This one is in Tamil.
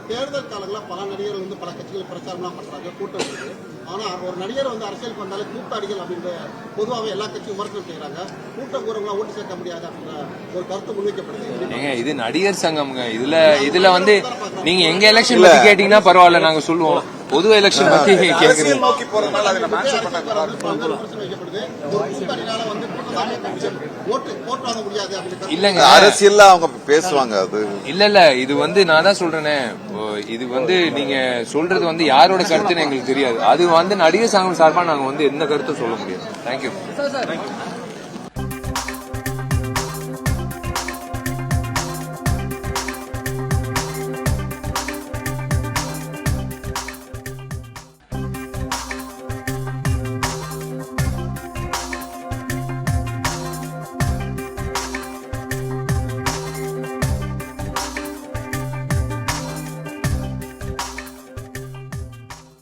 தேர்தல் காலங்களில் பல நடிகர்கள் வந்து பல கட்சிகள் பிரச்சாரம்லாம் பண்றாங்க, கூட்டம் இருக்குது. ஆனா ஒரு நடிகர் வந்து அரசியலுக்கு வந்தாலே கூட்டாளிகள் அப்படின்ற பொதுவாகவே எல்லா கட்சியும் விமர்சனம் செய்யறாங்க. கூட்டம் கூறவங்களா ஓட்டு சேர்க்க முடியாது அப்படின்ற ஒரு கருத்து முன்வைக்கப்படுது. இது நடிகர் சங்கம்ங்க. இதுல வந்து நீங்க எங்க எலெக்ஷன் பத்தி கேட்டீங்கன்னா பரவாயில்ல, நாங்க சொல்லுவோம். பொது எலெக்ஷன் பத்தி கேக்குறீங்க. இல்லங்க, அரசியல் அவங்க பேசுவாங்க. அது இல்ல இது வந்து நான் தான் சொல்றேனே, இது வந்து நீங்க சொல்றது வந்து யாரோட கருத்துன்னு எங்களுக்கு தெரியாது. அது வந்து நடிகர் சங்கம் சார்பா நாங்க வந்து எந்த கருத்தும் சொல்ல முடியாது. தேங்க்யூ.